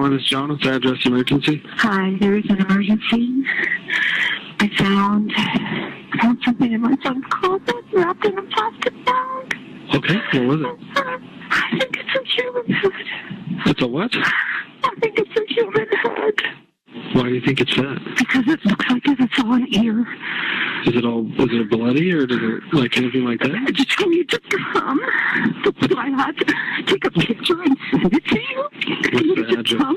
911 is John. What's the address emergency? Hi, there is an emergency. I found something in my son's closet wrapped in a plastic bag. Okay, what was it? I think it's a human head. It's a what? I think it's a human head. Why do you think it's that? Because it looks like it's all an ear. Is it bloody or does it like anything like that? I just need to come. That's why I had to take a picture and send it to you. What's the address?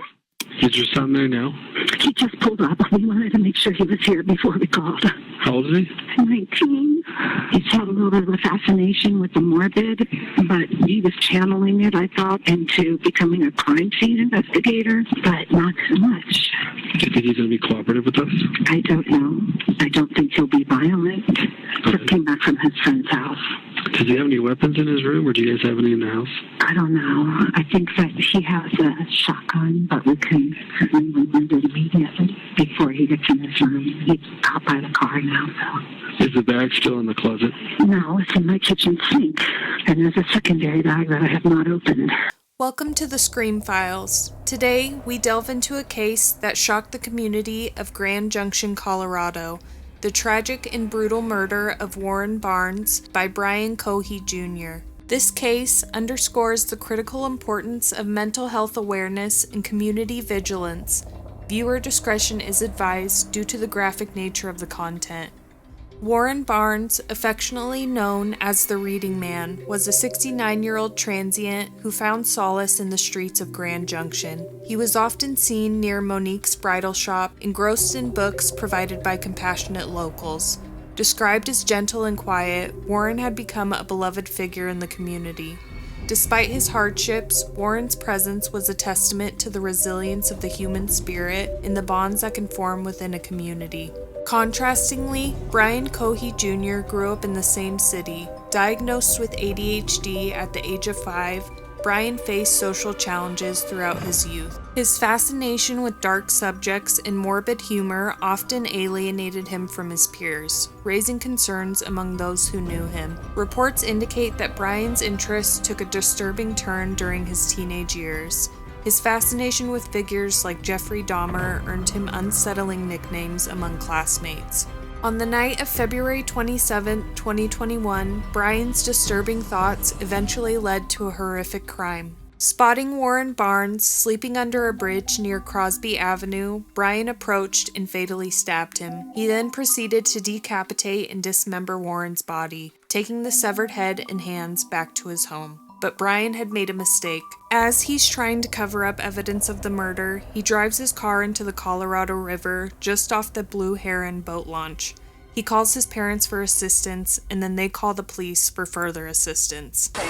Is your son there now? He just pulled up. We wanted to make sure he was here before we called. How old is he? 19. He's had a little bit of a fascination with the morbid, but he was channeling it, I thought, into becoming a crime scene investigator, but not so much. Do you think he's going to be cooperative with us? I don't know. I don't think he'll be violent. Just came back from his friend's house. Does he have any weapons in his room, or do you guys have any in the house? I don't know. I think that he has a shotgun, but we can certainly remove it immediately before he gets in his room. He's out by the car now, so. Is the bag still in the closet? No, it's in my kitchen sink. And there's a secondary bag that I have not opened. Welcome to the Scream Files. Today, we delve into a case that shocked the community of Grand Junction, Colorado. The tragic and brutal murder of Warren Barnes by Brian Cohee Jr. This case underscores the critical importance of mental health awareness and community vigilance. Viewer discretion is advised due to the graphic nature of the content. Warren Barnes, affectionately known as the Reading Man, was a 69-year-old transient who found solace in the streets of Grand Junction. He was often seen near Monique's bridal shop, engrossed in books provided by compassionate locals. Described as gentle and quiet, Warren had become a beloved figure in the community. Despite his hardships, Warren's presence was a testament to the resilience of the human spirit and the bonds that can form within a community. Contrastingly, Brian Cohee Jr. grew up in the same city. Diagnosed with ADHD at the age of 5, Brian faced social challenges throughout his youth. His fascination with dark subjects and morbid humor often alienated him from his peers, raising concerns among those who knew him. Reports indicate that Brian's interests took a disturbing turn during his teenage years. His fascination with figures like Jeffrey Dahmer earned him unsettling nicknames among classmates. On the night of February 27, 2021, Brian's disturbing thoughts eventually led to a horrific crime. Spotting Warren Barnes sleeping under a bridge near Crosby Avenue, Brian approached and fatally stabbed him. He then proceeded to decapitate and dismember Warren's body, taking the severed head and hands back to his home. But Brian had made a mistake. As he's trying to cover up evidence of the murder, he drives his car into the Colorado River just off the Blue Heron boat launch. He calls his parents for assistance, and then they call the police for further assistance. Oh,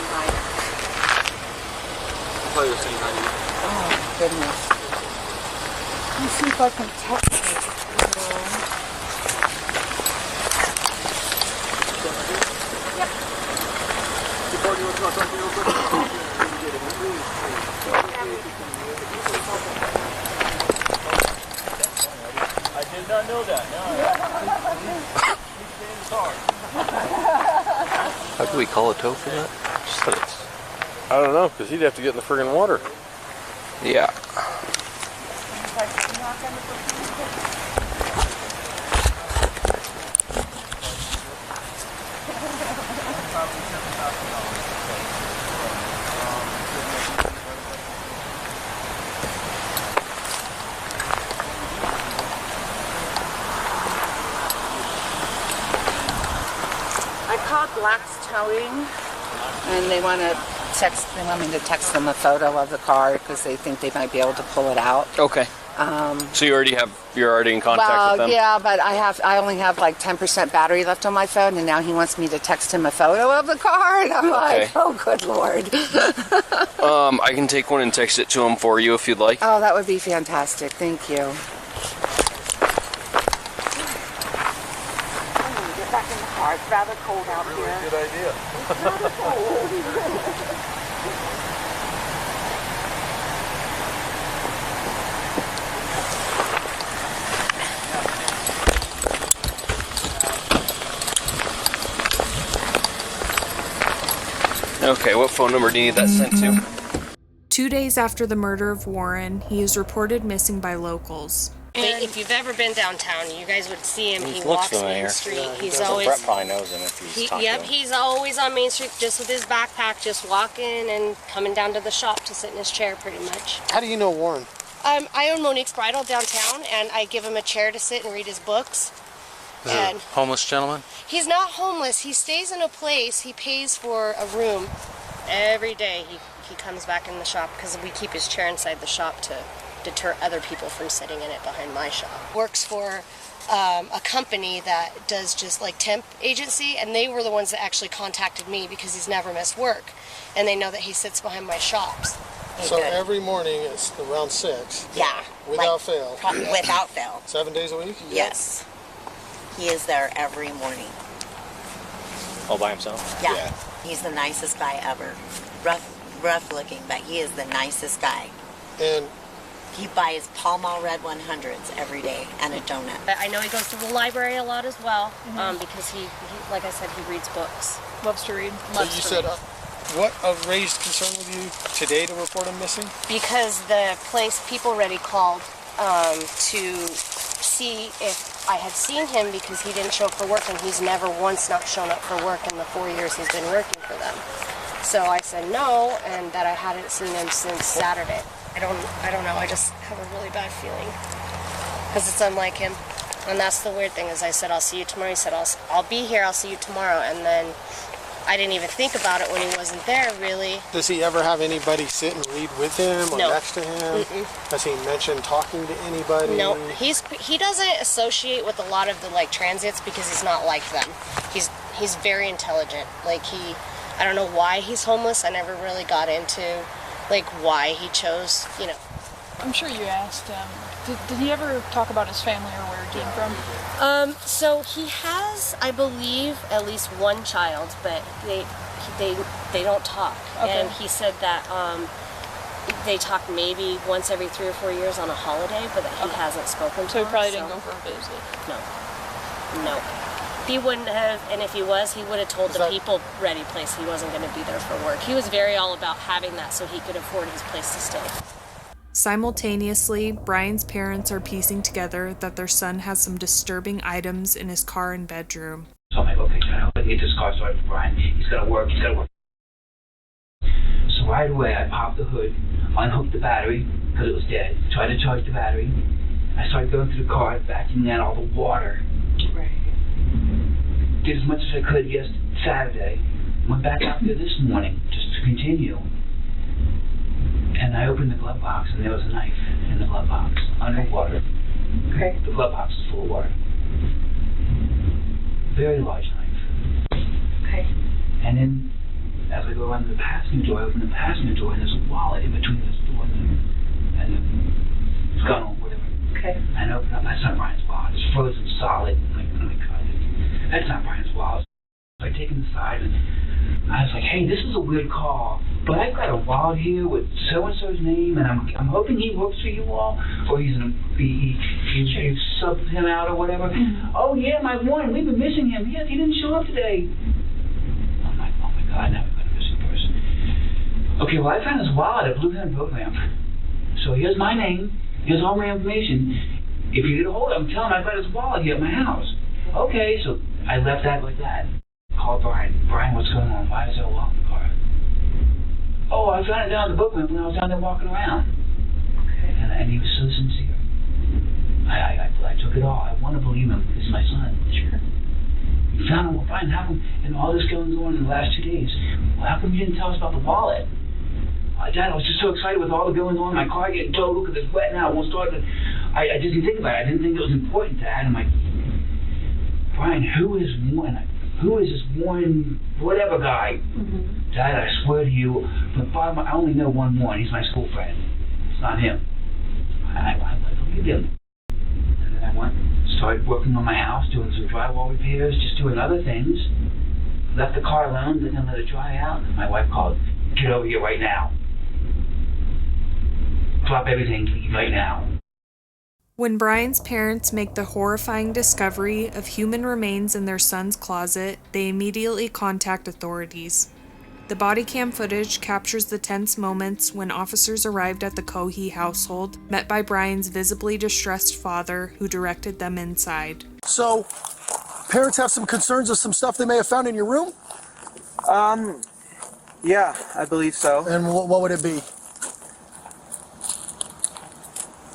goodness. Let me see if I can text it. I did not know that. No. How do we call a tow for that? Just that it's... I don't know, because he'd have to get in the friggin' water. Yeah. I called Black's Towing, and they want me to text them a photo of the car because they think they might be able to pull it out. Okay. So you're already in contact with them? Yeah, but I only have like 10% battery left on my phone, and now he wants me to text him a photo of the car, and I'm like, oh, good Lord. I can take one and text it to him for you if you'd like. Oh, that would be fantastic. Thank you. Get back in the car. It's rather cold out here. Good idea. It's rather cold. Okay, what phone number do you need that sent to? 2 days after the murder of Warren, he is reported missing by locals. If you've ever been downtown, you guys would see him. He looks walks Main familiar. Street. Yeah, he's Brett always probably knows him if he's talking to him. he's always on Main Street, just with his backpack, just walking and coming down to the shop to sit in his chair, pretty much. How do you know Warren? I own Monique's Bridal downtown, and I give him a chair to sit and read his books. Is it And a homeless gentleman? he's not homeless. He stays in a place. He pays for a room every day. He comes back in the shop because we keep his chair inside the shop to deter other people from sitting in it behind my shop. Works for a company that does just like temp agency, and they were the ones that actually contacted me because he's never missed work, and they know that he sits behind my shops. So every morning it's around 6. Yeah. Without fail. Without fail. 7 days a week? Yes. He is there every morning. All by himself? Yeah. He's the nicest guy ever. Rough looking, but he is the nicest guy. And He buys Pall Mall Red 100s every day and a donut. I know he goes to the library a lot as well, because he, like I said, he reads books. Loves to read. so you said, what raised concern with you today to report him missing? Because the place People Ready called to see if I had seen him because he didn't show up for work, and he's never once not shown up for work in the 4 years he's been working for them. So I said no, and that I hadn't seen him since Saturday. I don't know, I just have a really bad feeling because it's unlike him. And that's the weird thing is I said, I'll see you tomorrow. He said, I'll be here, I'll see you tomorrow. And then I didn't even think about it when he wasn't there, really. Does he ever have anybody sit and read with him or No. next to him? Does he mention talking to anybody? No, he doesn't associate with a lot of the like transits because he's not like them. He's very intelligent. Like I don't know why he's homeless. I never really got into like why he chose, I'm sure you asked him. Did he ever talk about his family or where he came from? So he has, I believe, at least one child, but they don't talk. Okay. And he said that they talk maybe once every 3 or 4 years on a holiday, but that he hasn't spoken to So he them, probably didn't go for a visit. No. He wouldn't have, and if he was, he would have told the People Ready place he wasn't going to be there for work. He was very all about having that so he could afford his place to stay. Simultaneously, Brian's parents are piecing together that their son has some disturbing items in his car and bedroom. So I'm like, okay, I get this car started for Brian. He's got to work. So right away, I popped the hood, unhooked the battery because it was dead, tried to charge the battery. I started going through the car, vacuuming out all the water. Right. Did as much as I could Saturday. Went back out there this morning just to continue. And I opened the glove box, and there was a knife in the glove box, underwater. Okay. The glove box is full of water. Very large knife. Okay. And then, as I go around the passenger door, I open the passenger door, and there's a wallet in between this door and the gun or whatever. Okay. And I open up, that's not Brian's wallet. It's frozen solid. I'm like, oh my God, that's not Brian's wallet. So I take him aside, and I was like, hey, this is a weird call, but I've got a wallet here with so-and-so's name, and I'm hoping he works for you all, or you subbed him out or whatever. Oh, yeah, my Warren, we've been missing him. Yes, he didn't show up today. I'm like, oh my God, now we've got a missing person. Okay, well, I found his wallet at Blue Hen Program. So here's my name, here's all my information. If you get a hold of him, tell him I've got his wallet here at my house. Okay, so I left that like that. Called Brian. Brian, what's going on? Why is there a wallet in the car? Oh, I found it down at the book ramp when I was down there walking around. Okay. And he was so sincere. I took it all. I want to believe him. He's my son. Sure. You found him. Well, Brian, how come, and all this going on in the last 2 days, well, how come you didn't tell us about the wallet? Dad, I was just so excited with all the going on. My car getting towed because it's wet now. It won't start. I just didn't think about it. I didn't think it was important, Dad. I'm like, Brian, who is this Warren, whatever guy? Dad, I swear to you, from the bottom, I only know one Warren. He's my school friend. It's not him. I believe him. And then I started working on my house, doing some drywall repairs, just doing other things. Left the car alone, didn't let it dry out. And my wife called, get over here right now. Drop everything, leave right now. When Brian's parents make the horrifying discovery of human remains in their son's closet, they immediately contact authorities. The body cam footage captures the tense moments when officers arrived at the Cohee household, met by Brian's visibly distressed father, who directed them inside. So, parents have some concerns of some stuff they may have found in your room? Yeah, I believe so. And what would it be?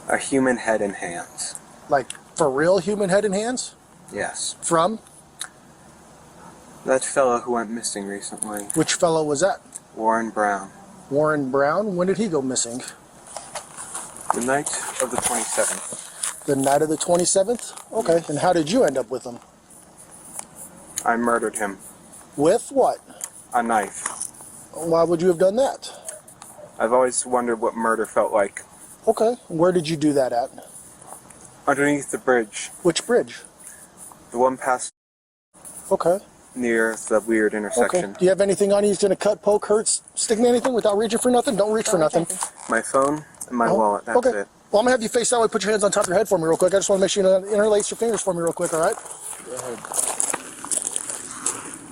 A human head and hands. Like, for real human head and hands? Yes. From? That fellow who went missing recently. Which fellow was that? Warren Brown. Warren Brown? When did he go missing? The night of the 27th. The night of the 27th? Okay, and how did you end up with him? I murdered him. With what? A knife. Why would you have done that? I've always wondered what murder felt like. Okay, where did you do that at? Underneath the bridge. Which bridge? The one past... Okay. Near the weird intersection. Okay. Do you have anything on you that's going to cut, poke, hurt, stick me anything without reaching for nothing? Don't reach for nothing. My phone and my wallet, that's okay. it. Well, I'm going to have you face that way. Put your hands on top of your head for me real quick. I just want to make sure you interlace your fingers for me real quick, all right? Go ahead.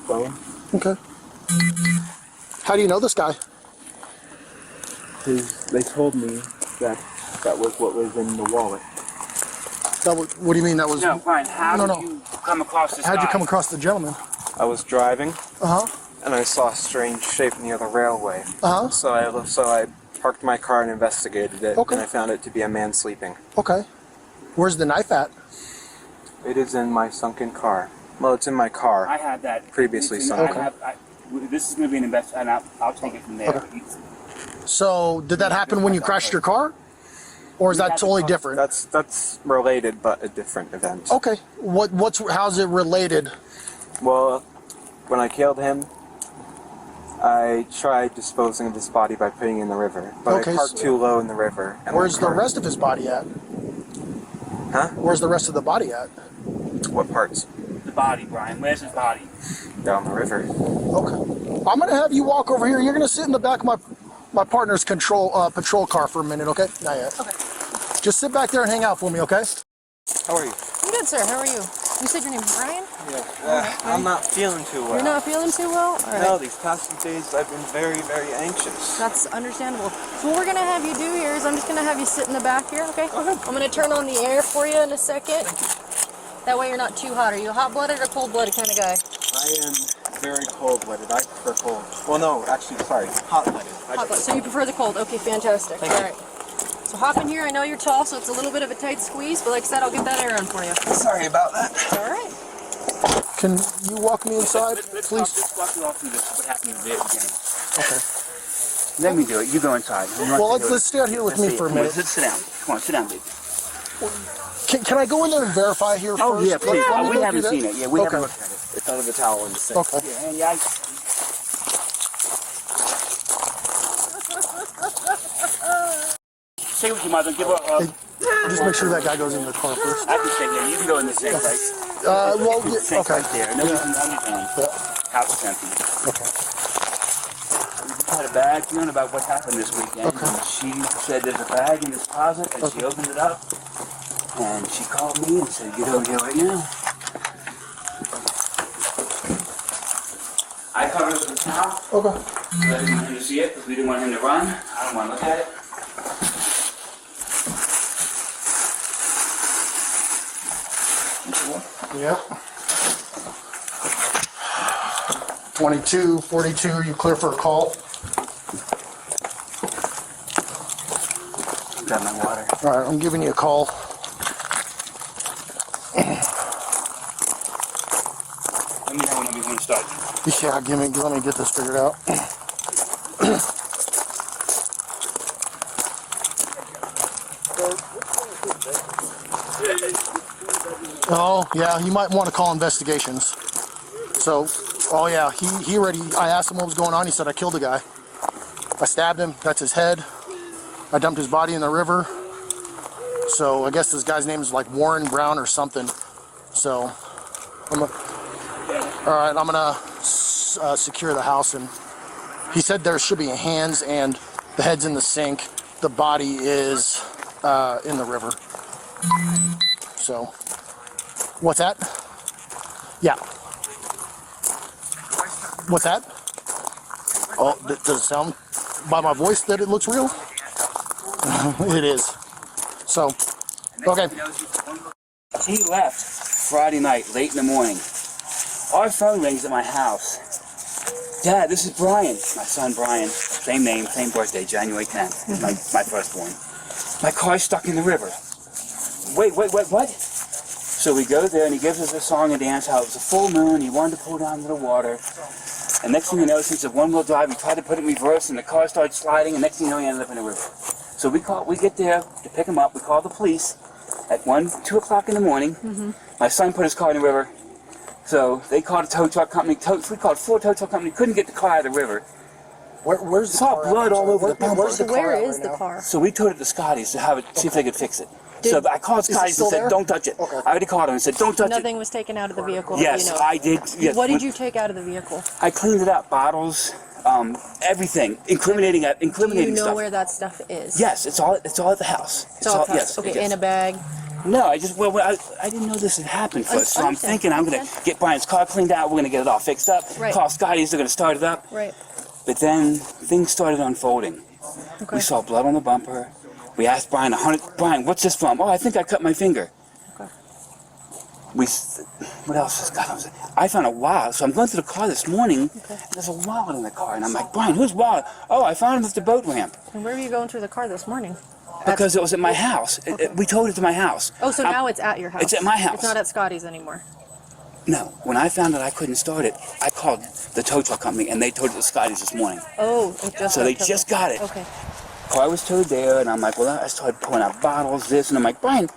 Phone? Okay. How do you know this guy? They told me that was what was in the wallet. What do you mean that was? No, Brian, how did you come across this How'd guy? you come across the gentleman? I was driving, Uh-huh. and I saw a strange shape near the railway. Uh-huh. So I parked my car and investigated it, Okay. and I found it to be a man sleeping. Okay. Where's the knife at? It is in my sunken car. Well, it's in my car. I had that Previously sunk. sunk. This is going to be an investigation, and I'll take it from there. Okay. So, did that happen when you crashed your car? Or is that totally different? That's related, but a different event. Okay. How's it related? Well, when I killed him, I tried disposing of his body by putting it in the river, but Okay, I parked too low in the river. And Where's the rest of his body at? Huh? Where's the rest of the body at? What parts? The body, Brian. Where's his body? Down the river. Okay. I'm gonna have you walk over here. You're gonna sit in the back of my partner's patrol car for a minute, okay? Not yet. Okay. Just sit back there and hang out for me, okay? How are you? I'm good, sir. How are you? You said your name's Brian? Yeah. I'm not feeling too well. You're not feeling too well? All right. No, these past few days I've been very, very anxious. That's understandable. So what we're going to have you do here is I'm just going to have you sit in the back here, okay? I'm going to turn on the air for you in a second. That way you're not too hot. Are you a hot-blooded or cold-blooded kind of guy? I am very cold-blooded. I prefer cold. Well, no, actually, sorry, hot-blooded. Hot-blooded. So you prefer the cold. Okay, fantastic. Thank you. All right. So hop in here. I know you're tall, so it's a little bit of a tight squeeze, but like I said, I'll get that air on for you. Sorry about that. All right. Can you walk me inside, Let's please? just walk you all through this, what happened at the very beginning. Okay. Let me do it. You go inside. Well, let's stay out here with me for a minute. Sit down. Come on, sit down, baby. Can I go in there and verify here Oh, first? yeah, please. Let me We go haven't through seen that. it. Yeah, we Okay. haven't looked at it. It's under the towel in the sink. Okay. Yeah, and yeah, Stay with your mother. Give her a... Just make sure that guy goes in the car first. I can stay here. You can go in the sink, right? Well, The sink's okay. right there. No, you can House is empty. Okay. We just had a bad feeling about what happened this weekend. Okay. And she said there's a bag in this closet, and she opened it up, and she called me and said, get over here right now. I covered it with a towel. Okay. I didn't want him to see it because we didn't want him to run. I don't want to look at it. Yep. 22, 42, you clear for a call? Got my water. All right, I'm giving you a call. Let me know when we want to start. Yeah, let me get this figured out. Oh, yeah, you might want to call investigations. So, oh yeah, he already, I asked him what was going on, he said I killed a guy. I stabbed him, that's his head. I dumped his body in the river. So I guess this guy's name is like Warren Brown or something. So, alright, I'm gonna secure the house, and he said there should be hands and the head's in the sink. The body is in the river. So, what's that? Yeah. What's that? Oh, does it sound by my voice that it looks real? It is. So, okay. He left Friday night, late in the morning. Our phone rings at my house. Dad, this is Brian. My son Brian. Same name, same birthday, January 10th. My firstborn. My car's stuck in the river. Wait, what? So we go there and he gives us a song and dance how it was a full moon, he wanted to pull down to the water. And next thing you know, since it's a one-wheel drive, we tried to put it in reverse and the car started sliding and next thing you know, he ended up in the river. So we get there to pick him up, we call the police at 2 o'clock in the morning. My son put his car in the river. So they called a tow truck company. We called 4 tow truck companies. Couldn't get the car out of the river. Where's the car? Blood all over the bumper. Where is the car? So we towed it to Scotty's to have it, see if they could fix it. So I called Scotty's and said, "Don't touch it." Okay. I already called him and said, "Don't touch it." Nothing was taken out of the vehicle. Yes, I did. Yes. What did you take out of the vehicle? I cleaned it up. Bottles, everything, incriminating Do you know stuff. where that stuff is? Yes, it's all at the house. It's all at the house. Yes. Okay, yes. in a bag. No, I didn't know this had happened first. So I'm thinking I'm going to get Brian's car cleaned out. We're going to get it all fixed up. Right. Call Scotty's. They're going to start it up. Right. But then things started unfolding. Okay. We saw blood on the bumper. We asked Brian, Brian, what's this from? Oh, I think I cut my finger. Okay. What else has got on? I found a wallet. So I'm going through the car this morning. Okay. And there's a wallet in the car. And I'm like, Brian, whose wallet? Oh, I found it at the boat ramp. And where were you going through the car this morning? Because it was at my house. Okay. We towed it to my house. Oh, so now it's at your house. It's at my house. It's not at Scotty's anymore. No. When I found out I couldn't start it, I called the tow truck company, and they towed it to Scotty's this morning. Oh, so they just got it. Okay. Car was towed there, and I'm like, well, I started pulling out bottles, this, and I'm like, Brian,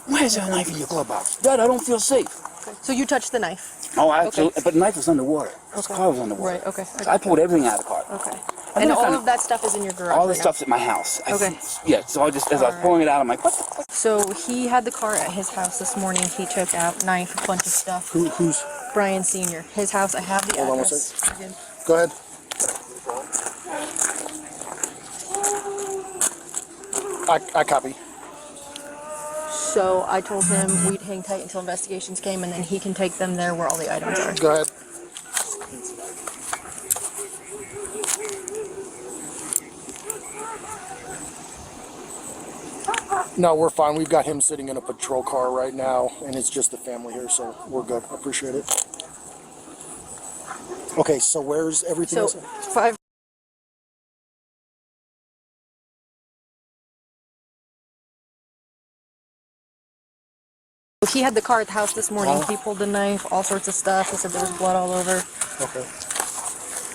why is there a knife in your glove box? Dad, I don't feel safe. Okay. So you touched the knife? Oh, absolutely. Okay. But the knife was underwater. Okay. The car was underwater. Right, okay. So I pulled everything out of the car. Okay. And all of that stuff is in your garage? All the stuff's at my house. Okay. Yeah, so I just, as I was pulling it out, I'm like, what? So he had the car at his house this morning. He took out a knife, a bunch of stuff. Who's? Brian Sr. His house, I have the address. Hold on 1 second. Go ahead. I copy. So I told him we'd hang tight until investigations came, and then he can take them there where all the items are. Go ahead. No, we're fine. We've got him sitting in a patrol car right now, and it's just the family here, so we're good. I appreciate it. Okay, so where's everything else? 5. He had the car at the house this morning. He pulled the knife, all sorts of stuff. He said there was blood all over. Okay.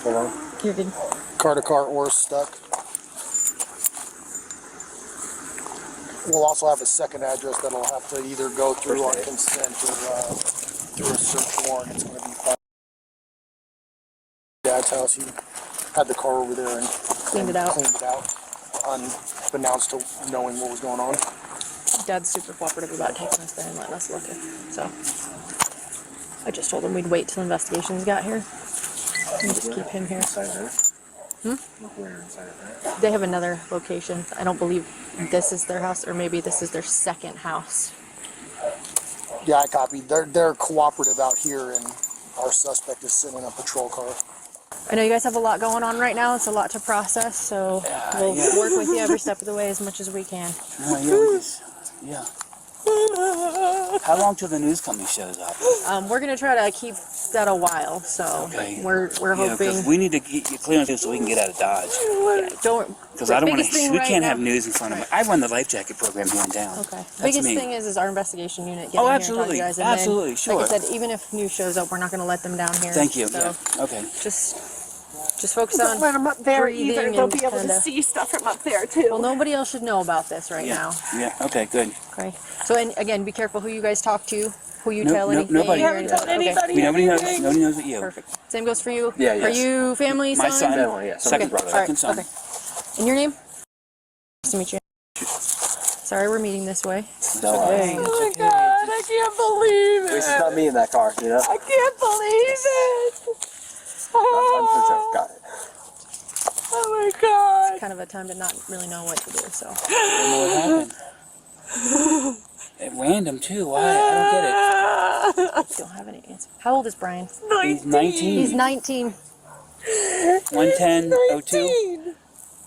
Hold on. You're good. Car to car or stuck. We'll also have a second address that'll have to either go through on consent or through a search warrant. It's going to be by Dad's house. He had the car over there and cleaned it out, unbeknownst to knowing what was going on. Dad's super cooperative about taking us there and letting us look at. So I just told him we'd wait till investigations got here and just keep him here. They have another location. I don't believe this is their house, or maybe this is their second house. Yeah, I copied. They're cooperative out here, and our suspect is sitting in a patrol car. I know you guys have a lot going on right now. It's a lot to process, so we'll work with you every step of the way as much as we can. Yeah. How long till the news company shows up? We're gonna try to keep that a while, so we're hoping. We need to get clearance so we can get out of Dodge. Yeah, because I don't want to. We can't have news in front of me. I run the life jacket program here in town. Okay. Biggest thing is our investigation unit. Oh, absolutely, here and talk to you guys. And absolutely, then, sure. Like I said, even if news shows up, we're not gonna let them down here. Thank you. So okay. Just focus on let them up there either. They'll be able kinda to see stuff from up there too. Well, nobody else should know about this right now. Yeah. Okay. Good. Okay. So, and again, be careful who you guys talk to, who you tell anything. Nobody. You haven't told anybody. Nobody knows. Nobody knows but you. Perfect. Same goes for you. Yeah. Yes. Are you family? My son. Yeah. Second brother. Second son. Okay. And your name? Nice to meet you. Sorry, we're meeting this way. No, Oh my God! I can't believe it. It's not me in that car, you know. I can't believe it. Oh. Got it. Oh my God! It's kind of a time to not really know what to do. So. I don't know what happened. At random too. Why? I don't get it. Don't have any answer. How old is Brian? 19. He's 19. He's 19. 11002.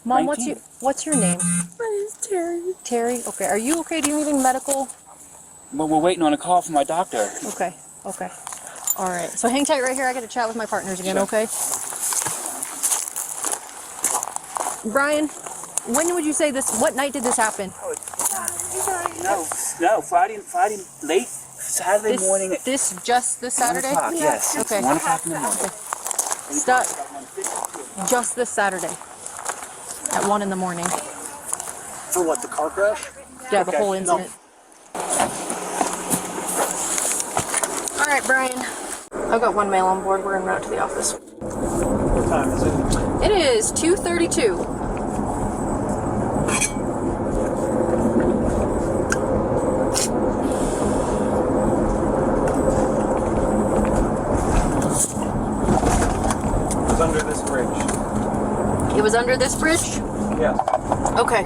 Mom, 19. what's your name? My name's Terry. Terry? Okay. Are you okay? Do you need anything medical? Well, we're waiting on a call from my doctor. Okay. Okay. All right. So hang tight right here. I got to chat with my partners again, okay? Brian, when would you say this? What night did this happen? No, Friday late Saturday morning. This Saturday? 1 o'clock, yes. Okay. 1 o'clock in the morning. Stop. Just this Saturday. At 1 in the morning. For what, the car crash? Yeah, the whole incident. All right, Brian. I've got one mail on board. We're en route to the office. What time is it? It is 2:32. It was under this bridge. It was under this bridge? Yeah. Okay.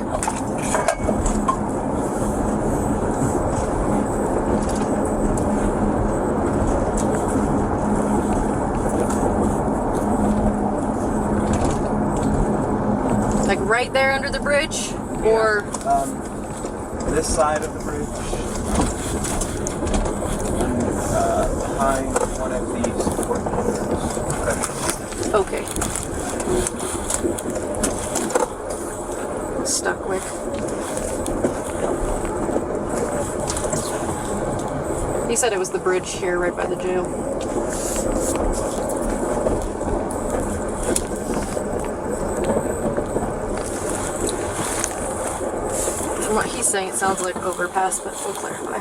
Like right there under the bridge? Or? This side of the bridge. And behind one of these support pillars. Okay. Stuck with. He said it was the bridge here right by the jail. From what he's saying, it sounds like overpass, but we'll clarify.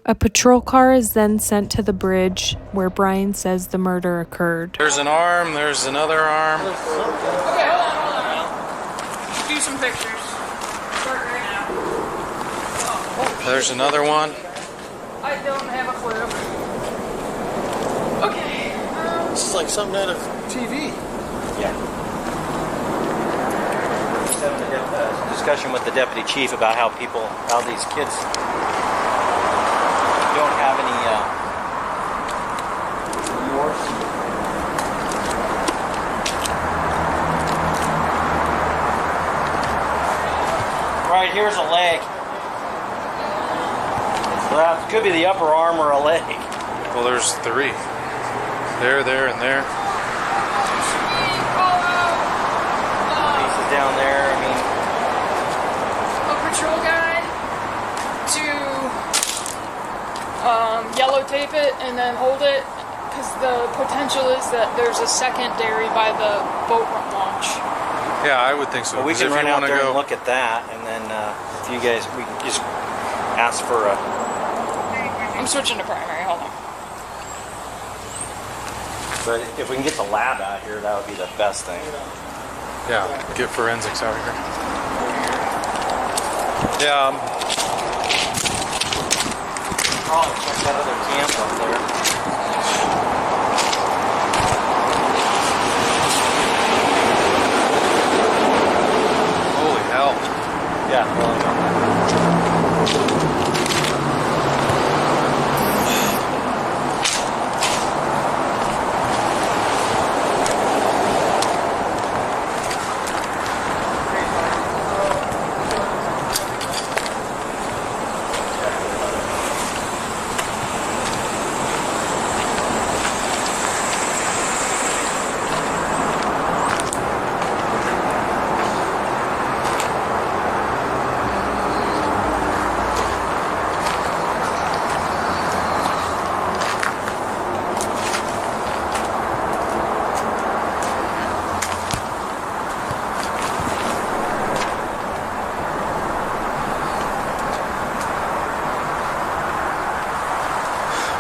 A patrol car is then sent to the bridge where Brian says the murder occurred. There's an arm, there's another arm. Okay, hold on. Do some pictures. Start right now. There's another one. I don't have a clue. Okay. This is like something out of TV. Yeah. Just having a discussion with the deputy chief about how these kids don't have any remorse. Right here's a leg. Well, it could be the upper arm or a leg. Well, there's 3. There, and there. Pieces down there. I mean, A patrol guide to yellow tape it and then hold it, because the potential is that there's a secondary by the boat launch. Yeah, I would think so. well, we 'cause can if run you out wanna there go, and look at that, and then if you guys, we can just ask for a. I'm switching to primary, hold on. But if we can get the lab out here, that would be the best thing. Yeah, get forensics out here. Yeah. Probably check that other camp up there. Holy hell. Yeah.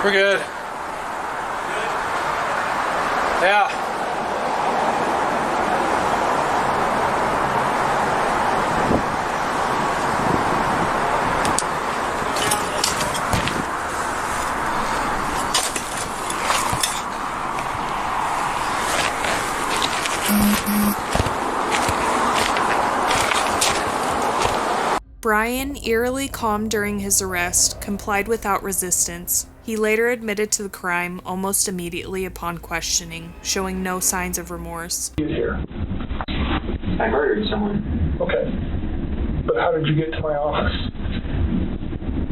We're good. Yeah. Brian, eerily calm during his arrest, complied without resistance. He later admitted to the crime almost immediately upon questioning, showing no signs of remorse. Get here. I murdered someone. Okay. But how did you get to my office?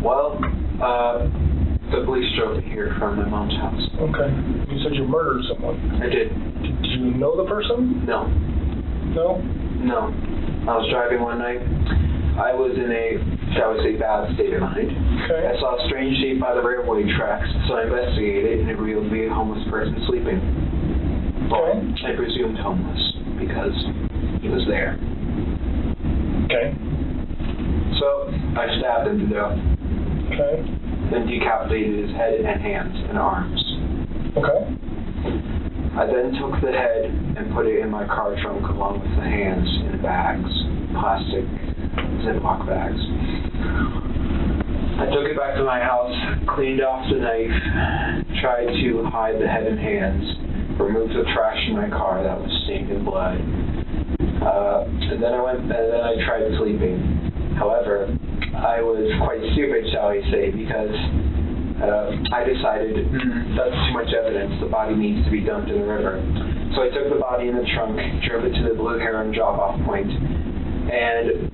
Well, the police drove me here from my mom's house. Okay. You said you murdered someone. I did. Did you know the person? No. No? No. I was driving one night. I was in a, shall we say, bad state of mind. Okay. I saw a strange shape by the railway tracks, so I investigated, and it revealed to be a homeless person sleeping. Well, I presumed homeless, because he was there. Okay. So, I stabbed him to death. Okay. Then decapitated his head and hands and arms. Okay. I then took the head and put it in my car trunk along with the hands in bags, plastic Ziploc bags. I took it back to my house, cleaned off the knife, tried to hide the head and hands, removed the trash in my car that was stained in blood, and then I tried sleeping. However, I was quite stupid, shall we say, because I decided that's too much evidence. The body needs to be dumped in the river. So I took the body in the trunk, drove it to the Blue Heron drop-off point, and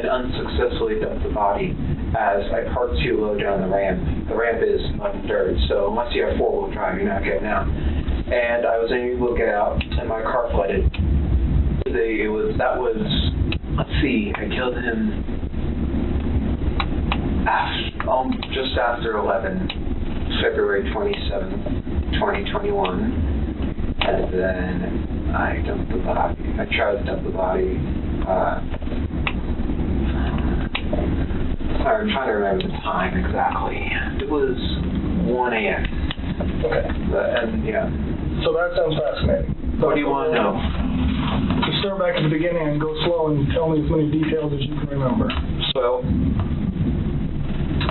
unsuccessfully dumped the body as I parked too low down the ramp. The ramp is mud and dirt, so unless you have four-wheel drive, you're not getting out. And I was unable to get out, and my car flooded. I killed him just after 11, February 27th, 2021, and then I dumped the body. I tried to dump the body. I'm trying to remember the time exactly. It was 1 a.m. Okay. And yeah. So that sounds fascinating. What do you want to know? To start back at the beginning and go slow and tell me as many details as you can remember. So,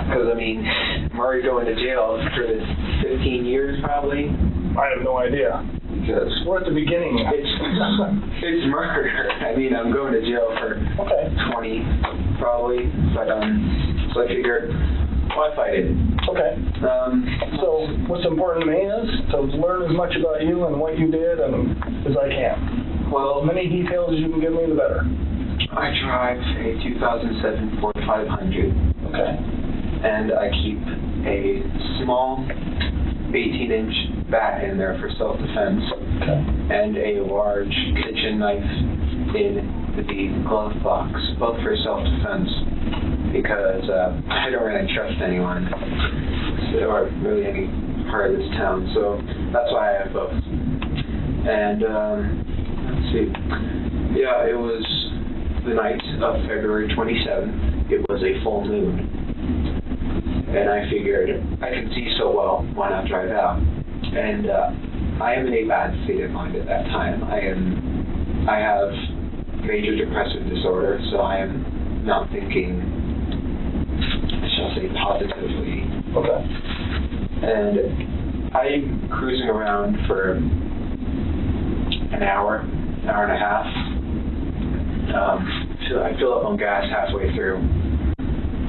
because I mean, I'm already going to jail for this 15 years probably. I have no idea. Because we're at the beginning. It's murder. I mean, I'm going to jail for 20 probably, but so I figured, I fight it. Okay. So what's important to me is to learn as much about you and what you did as I can. Well, as many details as you can give me, the better. I drive a 2007 Ford 500. Okay. And I keep a small 18-inch bat in there for self-defense. Okay. And a large kitchen knife in the glove box, both for self-defense, because I don't really trust anyone, or really any part of this town, so that's why I have both. And, let's see, yeah, it was the night of February 27th. It was a full moon, and I figured I can see so well, why not drive out? And I am in a bad state of mind at that time. I have major depressive disorder, so I am not thinking, I shall say, positively. Okay. And I'm cruising around for an hour and a half. So I fill up on gas halfway through,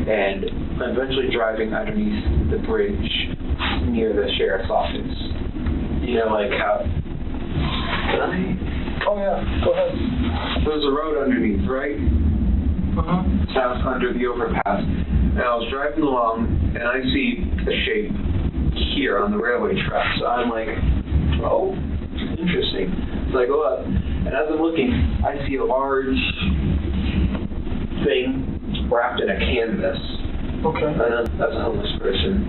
and I'm eventually driving underneath the bridge near the sheriff's office. You know, like how... Oh yeah, go ahead. There's a road underneath, right? Down under the overpass. And I was driving along, and I see a shape here on the railway track. So I'm like, oh, interesting. So I go up, and as I'm looking, I see a large thing wrapped in a canvas. Okay. And that's a homeless person.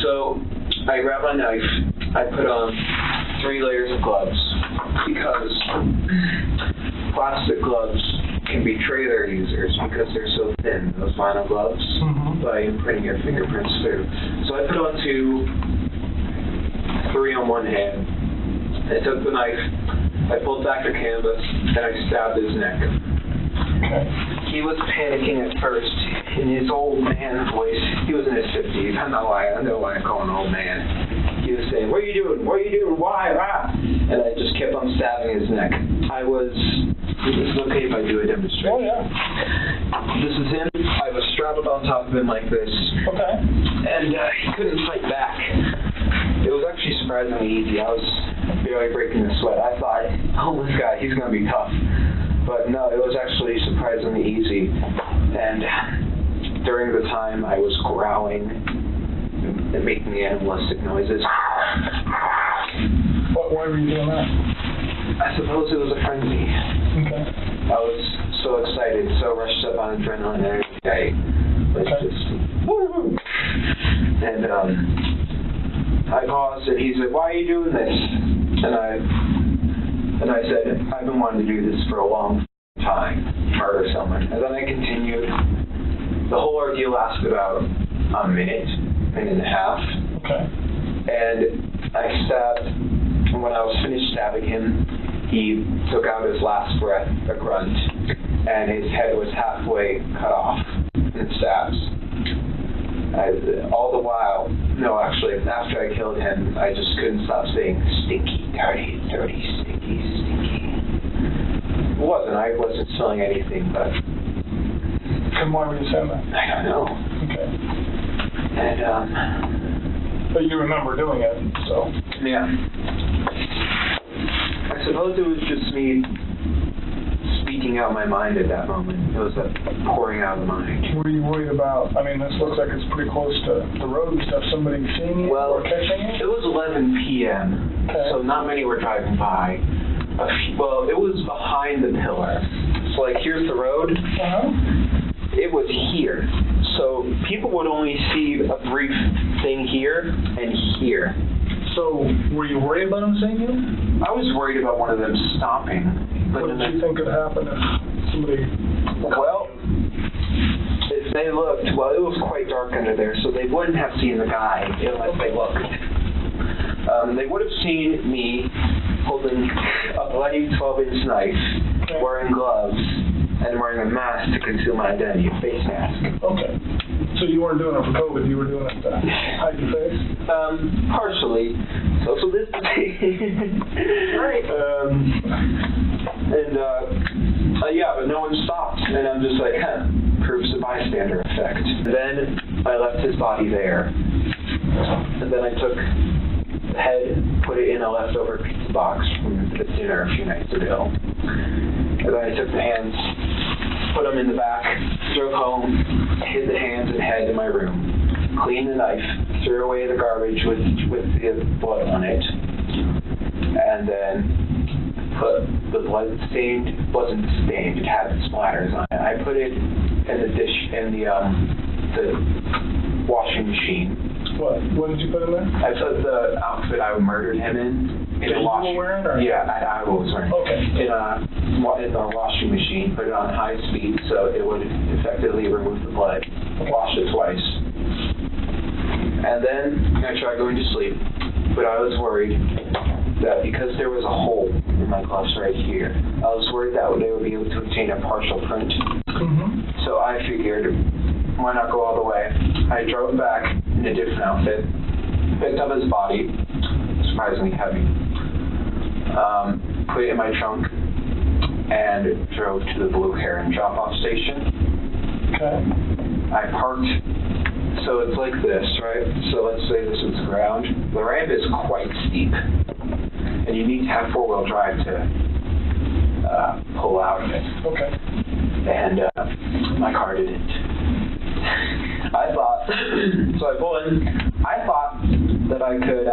So I grab my knife, I put on 3 layers of gloves, because plastic gloves can betray their users because they're so thin, those vinyl gloves, by imprinting your fingerprints through. So I put on 3 on one hand. I took the knife, I pulled back the canvas, and I stabbed his neck. Okay. He was panicking at first. In his old man voice, he was in his 50s. I know why I call him an old man. He was saying, "What are you doing? What are you doing? Why? Ah!" And I just kept on stabbing his neck. I was Is it okay if I do a demonstration? Oh, yeah. This is him. I was strapped on top of him like this. Okay. And he couldn't fight back. It was actually surprisingly easy. I was barely breaking a sweat. I thought, oh, this guy, he's going to be tough. But no, it was actually surprisingly easy. And during the time, I was growling and making animalistic noises. Why were you doing that? I suppose it was a frenzy. Okay. I was so excited, so rushed up on adrenaline and everything. I was just, woo-hoo! And I paused, and he said, "Why are you doing this?" And I said, "I've been wanting to do this for a long time, murder someone." And then I continued. The whole ordeal lasted about a minute and a half. Okay. And I stabbed. And when I was finished stabbing him, he took out his last breath, a grunt, and his head was halfway cut off in stabs. All the while, no, actually, after I killed him, I just couldn't stop saying, "Stinky, dirty, dirty, stinky, stinky." It wasn't. I wasn't smelling anything, but... And why were you saying that? I don't know. Okay. And, But you remember doing it, so... Yeah. I suppose it was just me speaking out my mind at that moment. It was a pouring out of the mind. Were you worried about, I mean, this looks like it's pretty close to the road and stuff, somebody seeing you or catching you? It was 11 p.m., so not many were driving by. Well, it was behind the pillar. So, like, here's the road. It was here. So people would only see a brief thing here and here. So were you worried about them seeing you? I was worried about one of them stopping. But what did you think could happen if somebody... Well, if they looked, well, it was quite dark under there, so they wouldn't have seen the guy unless they looked. They would have seen me holding a bloody 12-inch knife, wearing gloves, and wearing a mask to conceal my identity, a face mask. Okay. So you weren't doing it for COVID, you were doing it to hide your face? Partially. Social distancing. Right. Yeah, but no one stopped. And I'm just like, proves the bystander effect. Then I left his body there. And then I took the head, put it in a leftover pizza box from the dinner a few nights ago. And then I took the hands, put them in the back, drove home, hid the hands and head in my room, cleaned the knife, threw away the garbage with the blood on it, and then put the blood stained, wasn't stained, it had splatters on it. I put it in the dish, in the washing machine. What did you put in there? I put the outfit I murdered him in a washing. Yeah, I was wearing. Okay. In a washing machine, put it on high speed so it would effectively remove the blood. Washed it twice. And then I tried going to sleep, but I was worried that because there was a hole in my gloves right here, I was worried that they would be able to obtain a partial print. Mm-hmm. So I figured, why not go all the way? I drove back in a different outfit, picked up his body, surprisingly heavy, put it in my trunk, and drove to the Blue Heron drop-off station. Okay. I parked, so it's like this, right? So let's say this is the ground. The ramp is quite steep, and you need to have four-wheel drive to pull out of it. Okay. And my car didn't. I thought, so I pull in, I thought that I could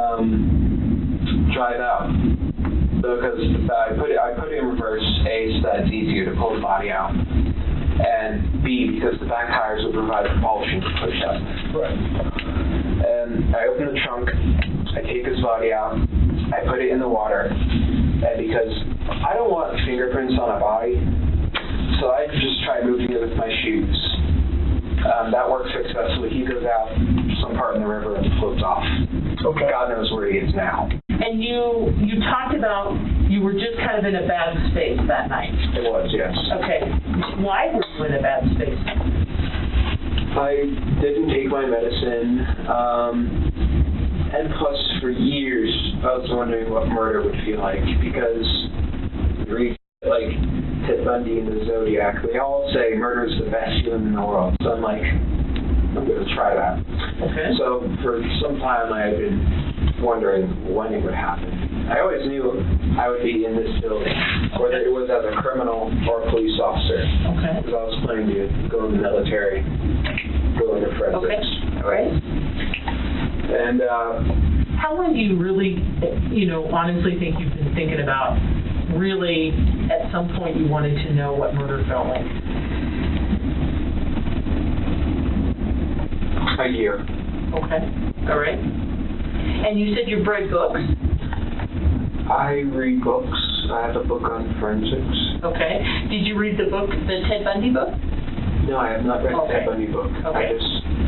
drive out. Because I put it in reverse, A, so that it's easier to pull the body out, and B, because the back tires would provide propulsion to push up. Right. And I open the trunk, I take his body out, I put it in the water, and because I don't want fingerprints on a body, so I just try moving it with my shoes. That works successfully. He goes out some part in the river and floats off. Okay. God knows where he is now. And you talked about you were just kind of in a bad space that night. It was, yes. Okay. Why were you in a bad space? I didn't take my medicine, and plus for years I was wondering what murder would feel like, because like Ted Bundy and the Zodiac, they all say murder is the best feeling in the world. So I'm like, I'm going to try that. Okay. So for some time I had been wondering when it would happen. I always knew I would be in this building, whether it was as a criminal or a police officer. Okay. Because I was planning to go in the military, go into forensics. Okay. All right. And how long do you really, honestly think you've been thinking about really at some point you wanted to know what murder felt like? A year. Okay. All right. And you said you've read books? I read books. I have a book on forensics. Okay. Did you read the Ted Bundy book? No, I have not read the Ted Bundy book. Okay.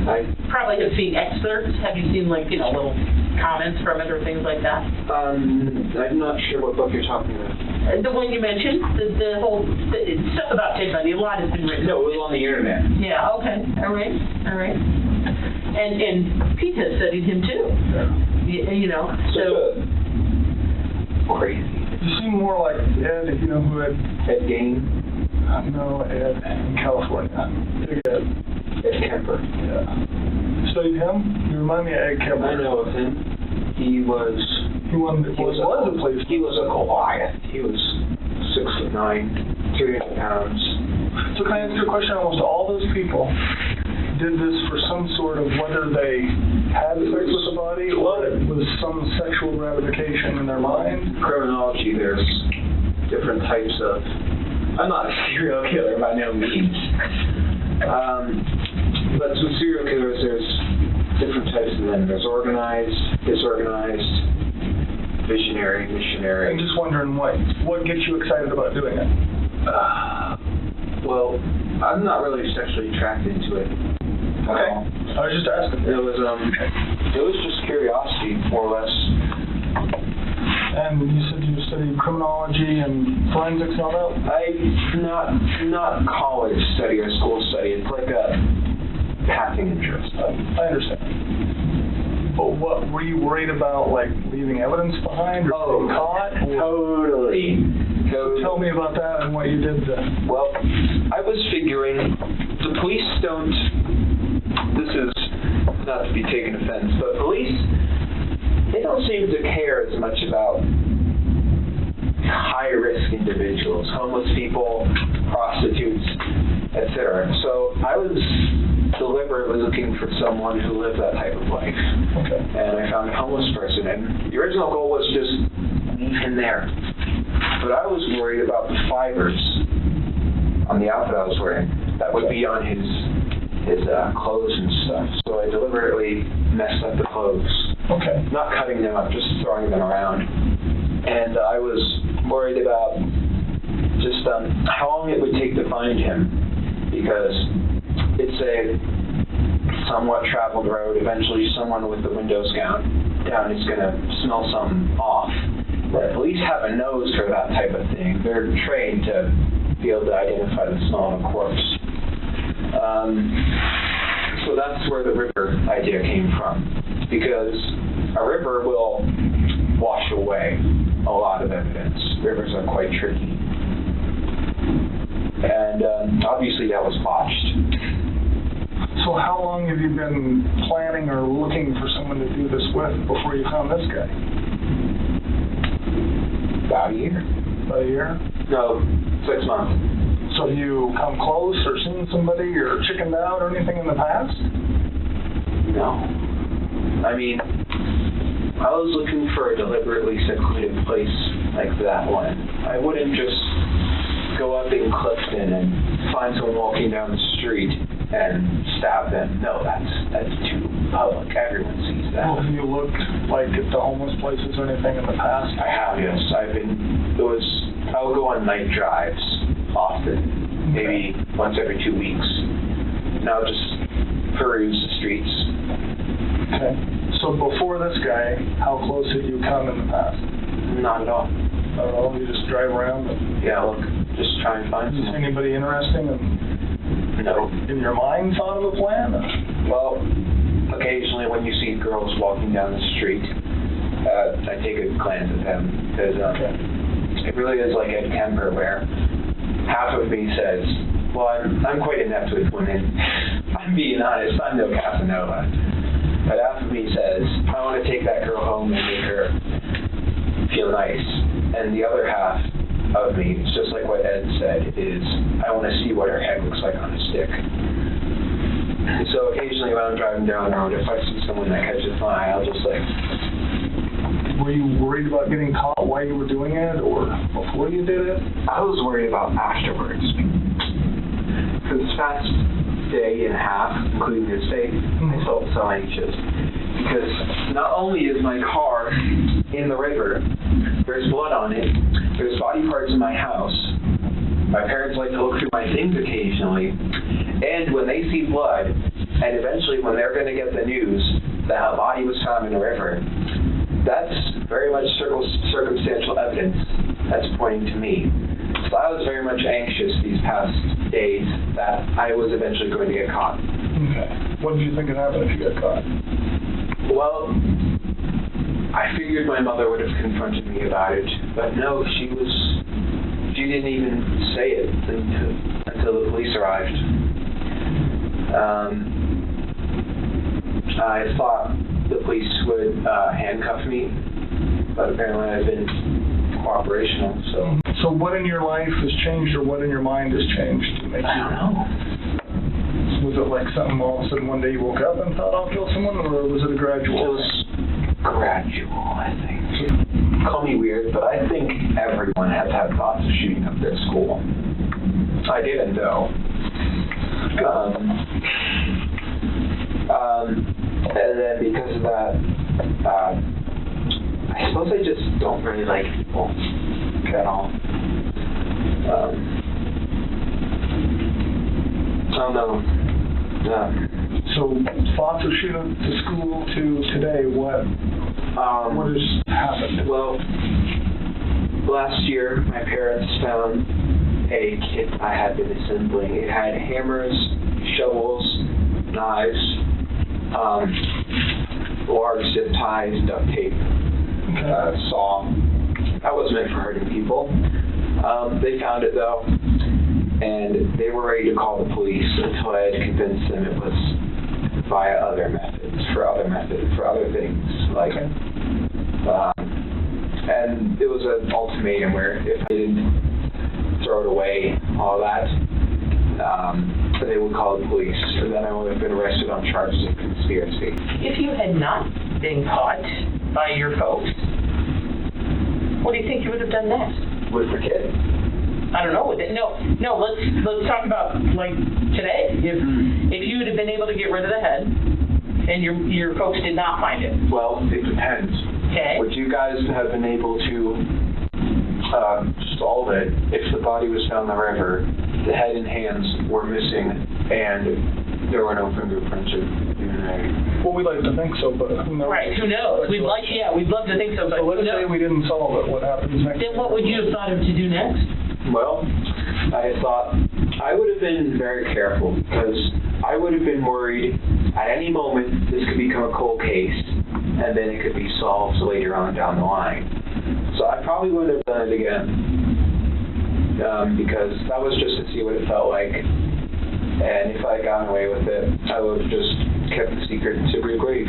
I probably have seen excerpts. Have you seen little comments from it or things like that? I'm not sure what book you're talking about. The one you mentioned, the whole stuff about Ted Bundy. A lot has been written. No, it was on the internet. Yeah. Okay. All right. And Pete has studied him too. So. Crazy. You seem more like Ed, who had... Ed Gein? No, Ed in California. Big Ed. Ed Kemper. Yeah. Studied him? You remind me of Ed Kemper. I know of him. He was a Goliath. He was 6'9", 300 pounds. So can I ask you a question? Almost all those people did this for some sort of, whether they had sex with the body or it was some sexual gratification in their mind? Criminology, there's different types of... I'm not a serial killer by no means. But with serial killers, there's different types of them. There's organized, disorganized, visionary, missionary. I'm just wondering what gets you excited about doing it? Well, I'm not really sexually attracted to it. Okay. I was just asking. It was just curiosity, more or less. And you said you studied criminology and forensics and all that? Not college study or school study. It's like a passing interest. I understand. But what were you worried about, like leaving evidence behind or being caught? Totally. So tell me about that and what you did then. Well, I was figuring the police don't. This is not to be taken offense, but police, they don't seem to care as much about high-risk individuals, homeless people, prostitutes, etc. So I was deliberately looking for someone who lived that type of life. Okay. And I found a homeless person, and the original goal was just leave him there. But I was worried about the fibers on the outfit I was wearing that would be on his clothes and stuff. So I deliberately messed up the clothes. Okay. Not cutting them up, just throwing them around. And I was worried about just how long it would take to find him, because it's a somewhat traveled road. Eventually someone with the windows down is going to smell something off. But police have a nose for that type of thing. They're trained to be able to identify the smell of a corpse. So that's where the river idea came from, because a river will wash away a lot of evidence. Rivers are quite tricky. And obviously that was botched. So how long have you been planning or looking for someone to do this with before you found this guy? About a year. About a year? No, 6 months. So have you come close or seen somebody or chickened out or anything in the past? No. I mean, I was looking for a deliberately secluded place like that one. I wouldn't just go up in Clifton and find someone walking down the street and stab them. No, that's too public. Everyone sees that. Well, have you looked like at the homeless places or anything in the past? I have, yes. I would go on night drives often, maybe once every 2 weeks. And I would just peruse the streets. Okay. So before this guy, how close had you come in the past? Not at all. Not at all? You just drive around? Yeah, look, just try and find someone. Anybody interesting in your mind thought of a plan? Well, occasionally when you see girls walking down the street, I take a glance at them, because It really is like Ed Kemper, where half of me says, well, I'm quite inept with women. I'm being honest, I'm no Casanova. But half of me says, I want to take that girl home and make her feel nice. And the other half of me, it's just like what Ed said, is I want to see what her head looks like on a stick. And so occasionally when I'm driving down the road, if I see someone that catches my eye, I'll just like... Were you worried about getting caught while you were doing it, or before you did it? I was worried about afterwards. For this past day and a half, including this day, I felt so anxious. Because not only is my car in the river, there's blood on it, there's body parts in my house, my parents like to look through my things occasionally, and when they see blood, and eventually when they're going to get the news that a body was found in the river, that's very much circumstantial evidence that's pointing to me. So I was very much anxious these past days that I was eventually going to get caught. Okay. What did you think would happen if you got caught? Well, I figured my mother would have confronted me about it, but no, she didn't even say it until the police arrived. I thought the police would handcuff me, but apparently I've been cooperational, so. So what in your life has changed, or what in your mind has changed to make you... I don't know. Was it like something all of a sudden one day you woke up and thought I'll kill someone, or was it a gradual? It was gradual, I think. Call me weird, but I think everyone has had thoughts of shooting up their school. I didn't, though. And then because of that, I suppose I just don't really like people at all. I don't know. So thoughts of shooting to school to today, what has happened? Well, last year my parents found a kit I had been assembling. It had hammers, shovels, knives, large zip ties, duct tape, saw. That was meant for hurting people. They found it though, and they were ready to call the police until I had convinced them it was via other methods, for other things. Like, and it was an ultimatum where if I didn't throw it away, all that, they would call the police, and then I would have been arrested on charges of conspiracy. If you had not been caught by your folks, what do you think you would have done next? With the kid? I don't know. No. Let's talk about like today. If you would have been able to get rid of the head, and your folks did not find it. Well, it depends. Okay. Would you guys have been able to solve it if the body was found in the river, the head and hands were missing, and there were no fingerprints or DNA? Well, we'd like to think so, but who knows? Right, who knows? We'd love to think so, but so let's say we didn't solve it. What happens next? Then what would you have thought of to do next? Well, I thought I would have been very careful, because I would have been worried at any moment this could become a cold case, and then it could be solved later on down the line. So I probably would have done it again, because that was just to see what it felt like. And if I had gotten away with it, I would have just kept the secret to the grave.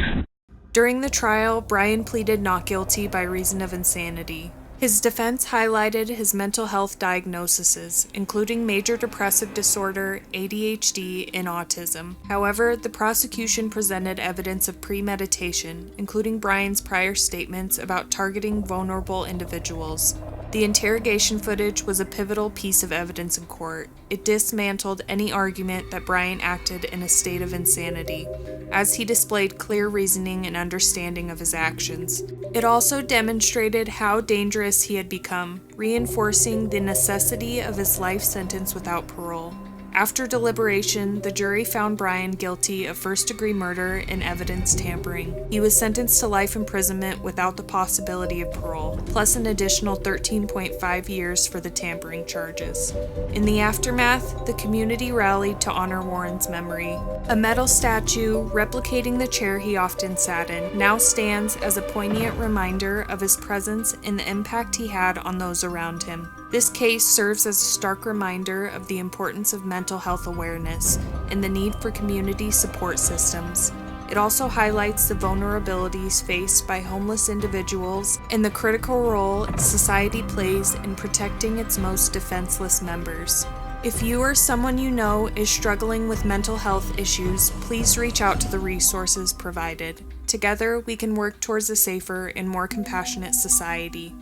During the trial, Brian pleaded not guilty by reason of insanity. His defense highlighted his mental health diagnoses, including major depressive disorder, ADHD, and autism. However, the prosecution presented evidence of premeditation, including Brian's prior statements about targeting vulnerable individuals. The interrogation footage was a pivotal piece of evidence in court. It dismantled any argument that Brian acted in a state of insanity, as he displayed clear reasoning and understanding of his actions. It also demonstrated how dangerous he had become, reinforcing the necessity of his life sentence without parole. After deliberation, the jury found Brian guilty of first-degree murder and evidence tampering. He was sentenced to life imprisonment without the possibility of parole, plus an additional 13.5 years for the tampering charges. In the aftermath, the community rallied to honor Warren's memory. A metal statue replicating the chair he often sat in now stands as a poignant reminder of his presence and the impact he had on those around him. This case serves as a stark reminder of the importance of mental health awareness and the need for community support systems. It also highlights the vulnerabilities faced by homeless individuals and the critical role society plays in protecting its most defenseless members. If you or someone you know is struggling with mental health issues, please reach out to the resources provided. Together, we can work towards a safer and more compassionate society.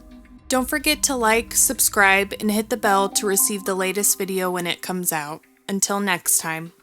Don't forget to like, subscribe, and hit the bell to receive the latest video when it comes out. Until next time.